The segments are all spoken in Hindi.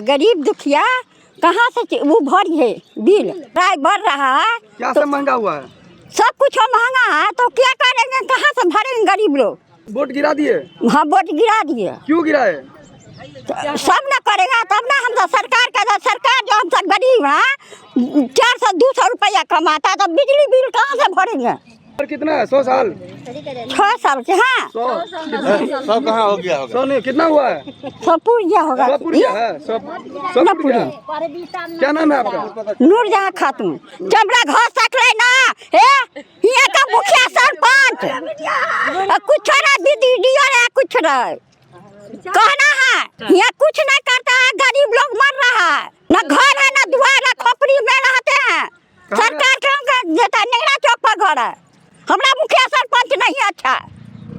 गरीब दुखिया कहाँ से वो भरिए बिल बढ़ रहा है। क्या सब महंगा हुआ है? सब कुछ महंगा है तो क्या करेंगे, कहाँ से भरेंगे गरीब लोग। वोट गिरा दिए? हाँ वोट गिरा दिए। क्यों गिराए? तो सब न करेगा तब ना, हम तो सरकार का, सरकार जो हम सब गरीब है 400-200 रुपया कमाता है तो बिजली बिल कहाँ से भरेंगे। और कितना है? 100 साल? 6 साल से। हाँ 100 कहाँ हो गया? 100 नहीं, कितना हुआ है? 100 पूरा होगा। 100 पूरा है? 100 पूरा। क्या नाम है आपका? नूरजहां खातून। चमड़ा घर सकले ना यहाँ का मुखिया सरपंच कुछ ना दीदी है, कुछ नहीं कहना है। यहाँ कुछ नहीं करता है, गरीब लोग मर रहा है, ना घर है ना दुआर है, खोपड़ी में रहते हैं। सरकार क्यों देता है? नेहरा चौक पर घर है, हमारा मुखिया सरपंच नहीं अच्छा।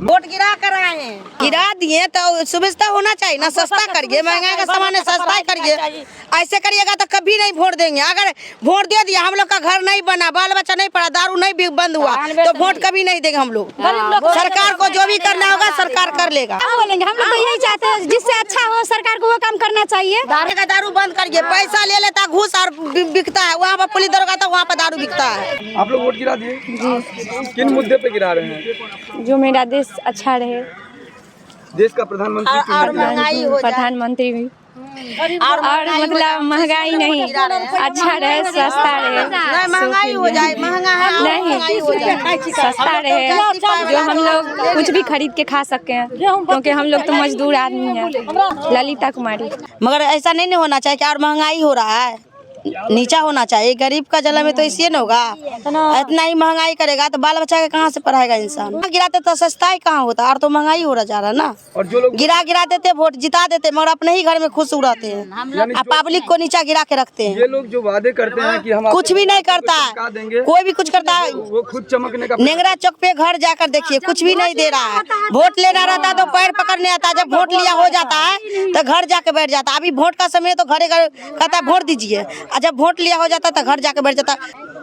वोट गिरा कर आए हैं, गिरा दिए तो सुविधा होना चाहिए ना। सस्ता करिए, महंगाई का सामान है, सस्ता करिए। ऐसे करिएगा तो कभी नहीं वोट देंगे। अगर वोट दे दिया, हम लोग का घर नहीं बना, बाल बच्चा नहीं पड़ा, दारू नहीं बंद हुआ तो वोट कभी नहीं देंगे हम लोग। सरकार को जो भी करना होगा सरकार कर लेगा। बोलेंगे हम लोग तो यही चाहते हैं, जिससे अच्छा हो सरकार को वो काम करना चाहिए। दारू बंद करिए, पैसा ले लेता घूस और बिकता है, वहाँ पर पुलिस दरोगा था, वहाँ पर दारू बिकता है। आप लोग वोट गिरा दिए? जी। किन मुद्दे पे गिरा रहे हैं? जो मेरा देश अच्छा रहे, देश का प्रधानमंत्री और महंगाई हो जाए, प्रधानमंत्री भी और मतलब महंगाई नहीं, अच्छा रहे, सस्ता रहे। नहीं महंगाई हो जाए, महंगा है नहीं, सस्ता रहे, जो हम लोग कुछ भी खरीद के खा सके हैं, क्योंकि हम लोग तो मजदूर आदमी हैं। ललिता कुमारी। मगर ऐसा नहीं होना चाहिए कि और महंगाई हो रहा है, नीचा होना चाहिए। गरीब का जला में तो इसलिए न होगा, इतना ही महंगाई करेगा तो बाल बच्चा के कहाँ से पढ़ाएगा इंसान। गिराते तो सस्ता ही कहाँ होता, और तो महंगाई हो रहा जा रहा ना। और जो लोग गिरा देते, वोट जिता देते, मगर अपने ही घर में खुश उड़ाते हैं, पब्लिक को नीचा गिरा के रखते हैं। ये लोग जो वादे करते हैं कि हम कुछ भी नहीं करता, कोई भी कुछ करता है, वो खुद चमकने का। नेंगरा चौक पे घर जाकर देखिए, कुछ भी नहीं दे रहा है। वोट लेना रहता तो पैर पकड़ने आता, जब वोट लिया हो जाता है तो घर जाके बैठ जाता। अभी वोट का समय तो घरे घर कहता है वोट दीजिए, और जब वोट लिया हो जाता तो घर जाके बैठ जाता।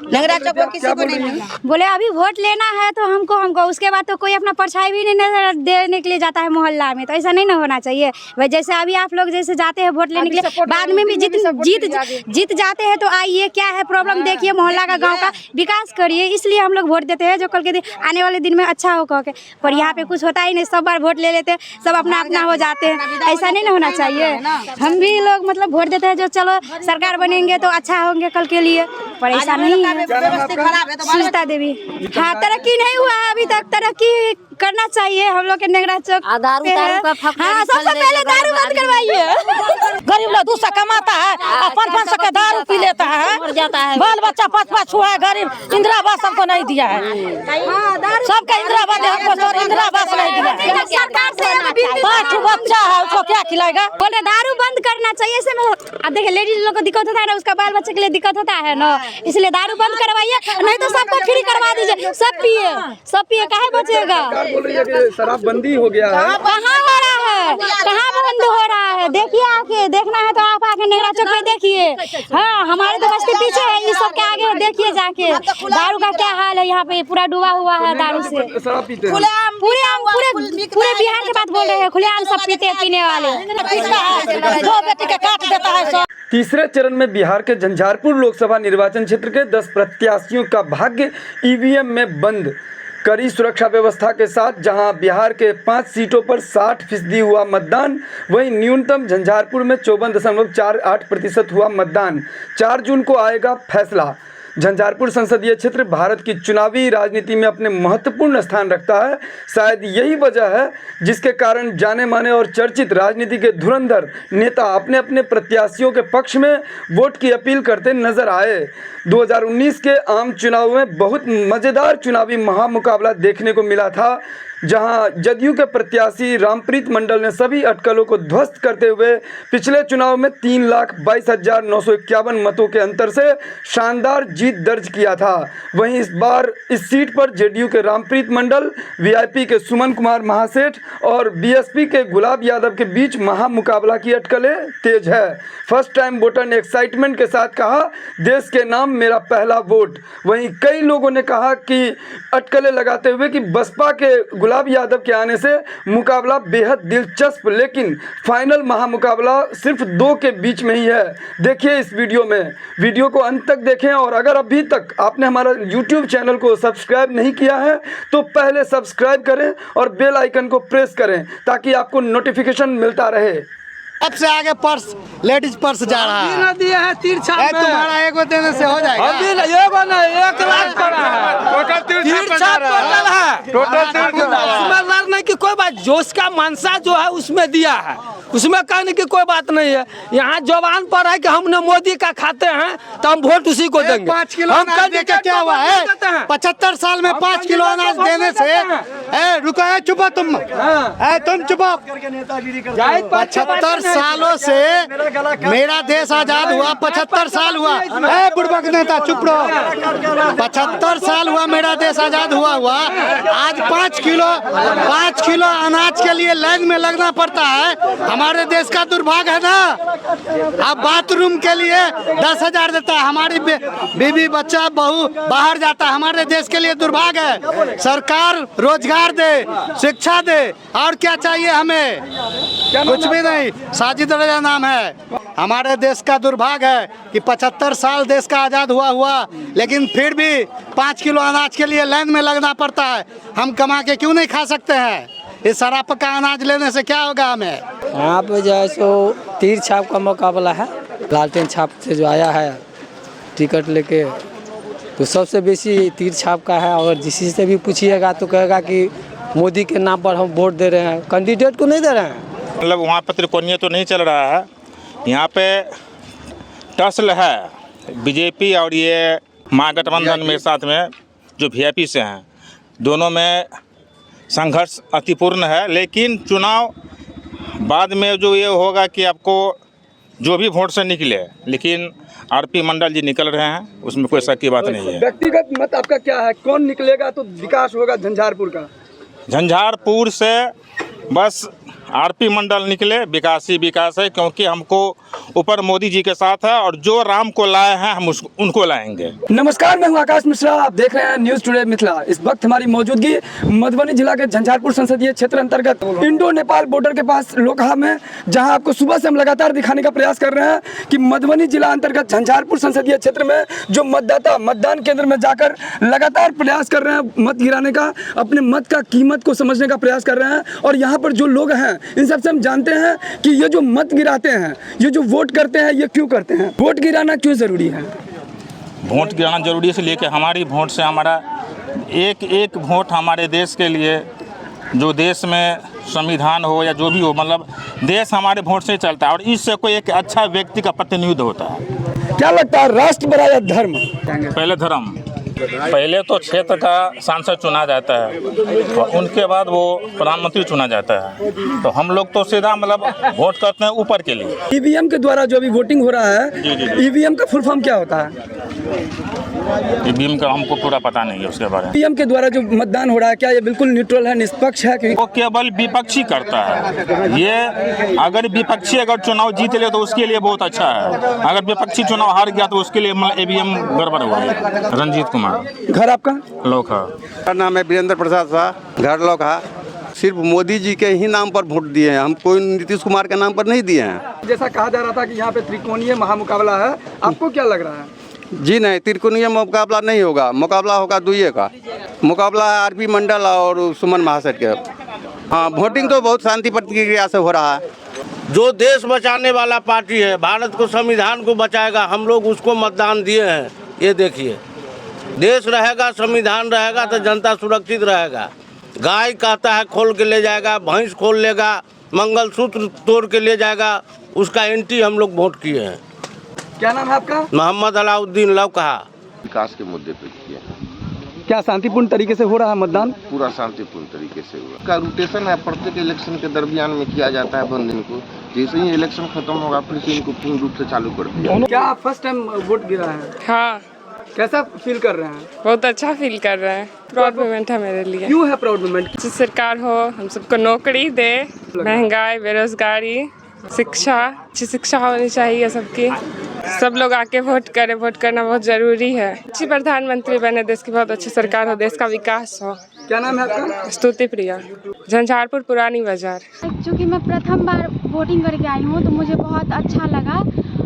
नेंगरा चौक पे किसी को नहीं बोले अभी वोट लेना है तो हमको उसके बाद तो कोई अपना परछाई भी नहीं देने के लिए जाता है मोहल्ला में। तो ऐसा नहीं ना होना चाहिए। भाई जैसे अभी आप लोग जैसे जाते हैं वोट लेने के लिए, बाद में भी जीत जाते हैं तो आइए, क्या है प्रॉब्लम देखिए, मोहल्ला का गांव का विकास करिए। इसलिए हम लोग वोट देते हैं, जो कल के आने वाले दिन में अच्छा हो कह के। पर यहाँ पे कुछ होता ही नहीं, सब बार वोट ले लेते हैं, सब अपना अपना हो जाते हैं। ऐसा नहीं ना होना चाहिए। हम भी लोग मतलब वोट देते हैं, जो चलो सरकार बनेंगे तो अच्छा होंगे कल के लिए, पर ऐसा नहीं है। सुनीता देवी। हाँ तरक्की नहीं हुआ है अभी तक, तरक्की करना चाहिए। हम लोग के नेंगरा चौक दारू का हाँ सबसे पहले दारू बंद करवाइए। गरीब लोग 200 कमाता है, 500 का दारू पी लेता है, बाल बच्चा 5-5 हुआ है। गरीब इंदिरा आवास हमको नहीं दिया है, सबका इंदिरा आवास हमको इंदिरा आवास नहीं दिया। सरकार से 5 बच्चा है, उसको क्या खिलाएगा? बोले दारू बंद करना चाहिए। ऐसे में अब देखिए लेडीज लोग को दिक्कत होता है ना, उसका बाल बच्चे के लिए दिक्कत होता है ना, इसलिए दारू बंद करवाइए, नहीं तो सबको फ्री करवा दीजिए। सब पिए काहे बचेगा। बोल रही है कि शराबबंदी हो गया है। कहाँ हो रहा है, कहाँ बंद हो रहा है? देखिए आके, देखना है तो आप आके नेंगरा चौक पे देखिए। हाँ हमारे तो बस्ती पीछे है, ये सब के आगे देखिए जाके। दारू का क्या हाल है यहाँ पे, पूरा डूबा हुआ है दारू से। शराब पीते हैं पूरे बिहार के बात बोल रहे हैं, खुलेआम सब पीते हैं, पीने वाले। 2 बेटी के काट देता है सब। तीसरे चरण में बिहार के झंझारपुर लोकसभा निर्वाचन क्षेत्र के 10 प्रत्याशियों का भाग्य ईवीएम में बंद। कड़ी सुरक्षा व्यवस्था के साथ जहां बिहार के 5 सीटों पर 60% हुआ मतदान, वहीं न्यूनतम झंझारपुर में 54.48% हुआ मतदान। 4 जून को आएगा फैसला। झंझारपुर संसदीय क्षेत्र भारत की चुनावी राजनीति में अपने महत्वपूर्ण स्थान रखता है। शायद यही वजह है जिसके कारण जाने माने और चर्चित राजनीति के धुरंधर नेता अपने अपने प्रत्याशियों के पक्ष में वोट की अपील करते नजर आए। 2019 के आम चुनाव में बहुत मज़ेदार चुनावी महामुकाबला देखने को मिला था, जहां जदयू के प्रत्याशी रामप्रीत मंडल ने सभी अटकलों को ध्वस्त करते हुए पिछले चुनाव में 3,22,951 मतों के अंतर से शानदार जीत दर्ज किया था। वहीं इस बार इस सीट पर जेडीयू के रामप्रीत मंडल, वीआईपी के सुमन कुमार महासेठ और बीएसपी के गुलाब यादव के बीच महामुकाबला की अटकलें तेज है। फर्स्ट टाइम वोटर ने एक्साइटमेंट के साथ कहा, देश के नाम मेरा पहला वोट। वहीं कई लोगों ने कहा कि अटकलें लगाते हुए कि बसपा के गुलाब यादव के आने से मुकाबला बेहद दिलचस्प लेकिन फाइनल महामुकाबला सिर्फ 2 के बीच में ही है। देखिए इस वीडियो में, वीडियो को अंत तक देखें और अगर अभी तक आपने हमारा YouTube चैनल को सब्सक्राइब नहीं किया है तो पहले सब्सक्राइब करें और बेल आइकन को प्रेस करें ताकि आपको नोटिफिकेशन मिलता रहे। सबसे आगे पर्स, लेडीज पर्स जा रहा है। ना दिया है तीर छाप में। तुम्हारा एगो देने से हो जाएगा। अभी एगो ना 1 लाख पड़ा है। टोटल तीर छाप टोटल है। उसमें लड़ने की कोई बात, जो उसका मनसा जो है उसमें दिया है, उसमें कहने की कोई बात नहीं है। यहाँ जवान पर है कि हमने मोदी का खाते हैं तो हम वोट उसी को देंगे। 5 किलो अनाज देके क्या हुआ है? 75 साल में 5 किलो अनाज देने से रुको, चुपो तुम, तुम चुपो। 75 सालों से मेरा देश आजाद हुआ, 75 साल हुआ। बुड़बक नेता चुप रहो। 75 साल हुआ मेरा देश आजाद हुआ। आज 5 किलो अनाज के लिए लाइन में लगना पड़ता है। हमारे देश का दुर्भाग्य है ना। अब बाथरूम के लिए 10,000 देता है, हमारी बीवी बच्चा बहू बाहर जाता है। हमारे देश के लिए दुर्भाग्य है। सरकार रोजगार दे, शिक्षा दे, और क्या चाहिए हमें? कुछ भी नहीं। साजिद रजा नाम है। हमारे देश का दुर्भाग्य है कि 75 साल देश का आजाद हुआ लेकिन फिर भी 5 किलो अनाज के लिए लाइन में लगना पड़ता है। हम कमा के क्यों नहीं खा सकते हैं? इस सराप का अनाज लेने से क्या होगा हमें? यहाँ पे जो है सो तीर छाप का मुकाबला है। लालटेन छाप से जो आया है टिकट लेके तो सबसे बेसी तीर छाप का है। और जिसी से भी पूछिएगा तो कहेगा कि मोदी के नाम पर हम वोट दे रहे हैं, कैंडिडेट को नहीं दे रहे हैं। मतलब वहाँ पर त्रिकोणीय तो नहीं चल रहा है। यहाँ पे टसल है बीजेपी और ये महागठबंधन में साथ में जो वीआईपी से हैं, दोनों में संघर्ष अतिपूर्ण है। लेकिन चुनाव बाद में जो ये होगा कि आपको जो भी वोट से निकले, लेकिन आरपी मंडल जी निकल रहे हैं, उसमें कोई शक की बात नहीं है। व्यक्तिगत मत आपका क्या है, कौन निकलेगा तो विकास होगा झंझारपुर का? झंझारपुर से बस आरपी मंडल निकले, विकास ही विकास है, क्योंकि हमको ऊपर मोदी जी के साथ है और जो राम को लाए हैं हम उनको लाएंगे। नमस्कार, मैं हूं आकाश मिश्रा, आप देख रहे हैं न्यूज़ टुडे मिथिला। इस वक्त हमारी मौजूदगी मधुबनी जिला के झंझारपुर संसदीय क्षेत्र अंतर्गत इंडो नेपाल बॉर्डर के पास लोकहा में, जहां आपको सुबह से हम लगातार दिखाने का प्रयास कर रहे हैं कि मधुबनी जिला अंतर्गत झंझारपुर संसदीय क्षेत्र में जो मतदाता मतदान केंद्र में जाकर लगातार प्रयास कर रहे हैं मत गिराने का, अपने मत का कीमत को समझने का प्रयास कर रहे हैं। और यहाँ पर जो लोग हैं इन सबसे हम जानते हैं कि ये जो मत गिराते हैं, ये जो वोट करते हैं, ये क्यों करते हैं, वोट गिराना क्यों जरूरी है? वोट गिराना जरूरी है इसलिए कि हमारी वोट से हमारा एक वोट हमारे देश के लिए, जो देश में संविधान हो या जो भी हो, मतलब देश हमारे वोट से चलता है और इससे कोई एक अच्छा व्यक्ति का प्रतिनिधित्व होता है। क्या लगता है, राष्ट्र बड़ा या धर्म? पहले धर्म, पहले तो क्षेत्र का सांसद चुना जाता है और उनके बाद वो प्रधानमंत्री चुना जाता है। तो हम लोग तो सीधा मतलब वोट करते हैं ऊपर के लिए। ईवीएम के द्वारा जो अभी वोटिंग हो रहा है, ईवीएम का फुल फॉर्म क्या होता है? ईवीएम का हमको पूरा पता नहीं है उसके बारे में। ईवीएम के द्वारा जो मतदान हो रहा है, क्या ये बिल्कुल न्यूट्रल है, निष्पक्ष है? वो केवल विपक्षी करता है। ये अगर विपक्षी अगर चुनाव जीत ले तो उसके लिए बहुत अच्छा है, अगर विपक्षी चुनाव हार गया तो उसके लिए मतलब ईवीएम गड़बड़ हो गई। रंजीत कुमार। घर आपका? लोकहा। मेरा नाम है वीरेंद्र प्रसाद शाह, घर लोकहा। सिर्फ मोदी जी के ही नाम पर वोट दिए हैं, हम कोई नीतीश कुमार के नाम पर नहीं दिए हैं। जैसा कहा जा रहा था कि यहाँ पे त्रिकोणीय महामुकाबला है, आपको क्या लग रहा है? जी नहीं, त्रिकोणीय मुकाबला नहीं होगा, मुकाबला होगा दुइये का। मुकाबला है आरपी मंडल और सुमन महासेठ के। हाँ, वोटिंग तो बहुत शांति प्रक्रिया से हो रहा है। जो देश बचाने वाला पार्टी है, भारत को, संविधान को बचाएगा, हम लोग उसको मतदान दिए हैं। ये देखिए, देश रहेगा, संविधान रहेगा तो जनता सुरक्षित रहेगा। गाय कहता है खोल के ले जाएगा, भैंस खोल लेगा, मंगलसूत्र तोड़ के ले जाएगा, उसका एंटी हम लोग वोट किए हैं। क्या नाम है आपका? मोहम्मद अलाउद्दीन लौकहा। विकास के मुद्दे पर किया। क्या शांतिपूर्ण तरीके से हो रहा है मतदान? पूरा शांतिपूर्ण तरीके से हुआ। का रोटेशन है, प्रत्येक इलेक्शन के दरमियान में किया जाता है बंद दिन को। जैसे ही इलेक्शन खत्म होगा फिर से इनको पूर्ण रूप से चालू कर दिया। क्या आप फर्स्ट टाइम वोट गिरा है? हाँ। कैसा फील कर रहे हैं? बहुत अच्छा फील कर रहे हैं। प्राउड मोमेंट है मेरे लिए। क्यों है प्राउड मोमेंट? अच्छी सरकार हो, हम सबको नौकरी दे, महंगाई, बेरोजगारी, शिक्षा, अच्छी शिक्षा होनी चाहिए सबकी। सब लोग आके वोट करें, वोट करना बहुत जरूरी है। अच्छी प्रधानमंत्री बने, देश की बहुत अच्छी सरकार हो, देश का विकास हो। क्या नाम है आपका? स्तुति प्रिया, झंझारपुर पुरानी बाजार। चूँकि मैं प्रथम बार वोटिंग करके आई हूँ तो मुझे बहुत अच्छा लगा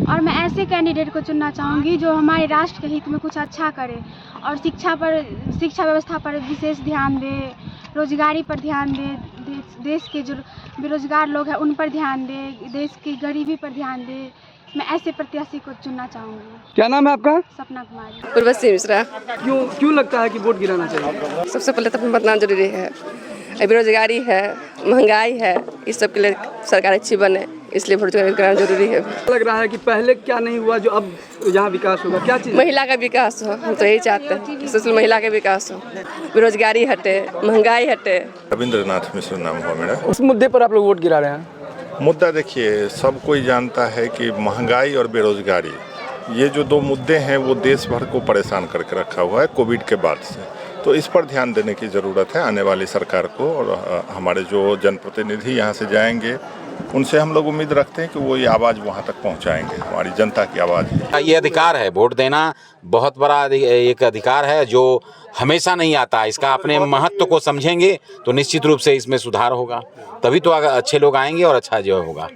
और मैं ऐसे कैंडिडेट को चुनना चाहूँगी जो हमारे राष्ट्र के हित में कुछ अच्छा करे और शिक्षा व्यवस्था पर विशेष ध्यान दे, रोजगारी पर ध्यान दे, देश के जो बेरोजगार लोग हैं उन पर ध्यान दे, देश की गरीबी पर ध्यान दे। मैं ऐसे प्रत्याशी को चुनना चाहूँगी। क्या नाम है आपका? सपना कुमारी। उर्वशी मिश्रा। क्यों लगता है कि वोट गिराना चाहिए? सबसे पहले तो मतदान जरूरी है, बेरोजगारी है, महंगाई है, इस सब के लिए सरकार अच्छी बने, इसलिए वोट कराना जरूरी है। लग रहा है कि पहले क्या नहीं हुआ जो अब यहाँ विकास होगा, क्या चीज़? महिला का विकास हो, हम तो यही चाहते हैं, सबसे महिला का विकास हो, बेरोजगारी हटे, महंगाई हटे। रविंद्रनाथ मिश्र नाम हुआ मेरा। उस मुद्दे पर आप लोग वोट गिरा रहे हैं? मुद्दा देखिए, सब कोई जानता है कि महंगाई और बेरोजगारी ये जो दो मुद्दे हैं वो देश भर को परेशान करके रखा हुआ है कोविड के बाद से। तो इस पर ध्यान देने की ज़रूरत है आने वाली सरकार को, और हमारे जो जनप्रतिनिधि यहाँ से जाएंगे उनसे हम लोग उम्मीद रखते हैं कि वो ये आवाज़ वहाँ तक पहुँचाएंगे, हमारी जनता की आवाज़। ये अधिकार है, वोट देना बहुत बड़ा एक अधिकार है जो हमेशा नहीं आता। इसका अपने महत्व को समझेंगे तो निश्चित रूप से इसमें सुधार होगा, तभी तो अच्छे लोग आएंगे और अच्छा जो होगा।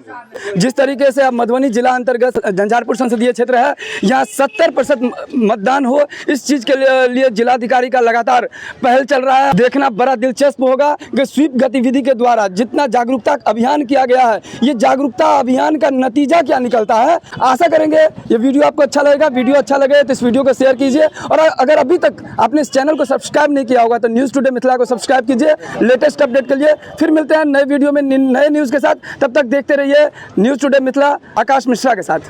जिस तरीके से अब मधुबनी जिला अंतर्गत झंझारपुर संसदीय क्षेत्र है, यहाँ 70% मतदान हो, इस चीज़ के लिए जिलाधिकारी का लगातार पहल चल रहा है। देखना बड़ा दिलचस्प होगा कि स्वीप गतिविधि के द्वारा जितना जागरूकता अभियान किया गया है, ये जागरूकता अभियान का नतीजा क्या निकलता है। आशा करेंगे ये वीडियो आपको अच्छा लगेगा। वीडियो अच्छा लगे तो इस वीडियो को शेयर कीजिए, और अगर अभी तक आपने इस चैनल को सब्सक्राइब नहीं किया होगा तो न्यूज़ टुडे मिथिला को सब्सक्राइब कीजिए लेटेस्ट अपडेट के लिए। फिर मिलते हैं नए वीडियो में नए न्यूज़ के साथ, तब तक देखते रहिए न्यूज़ टुडे मिथिला आकाश मिश्रा के साथ।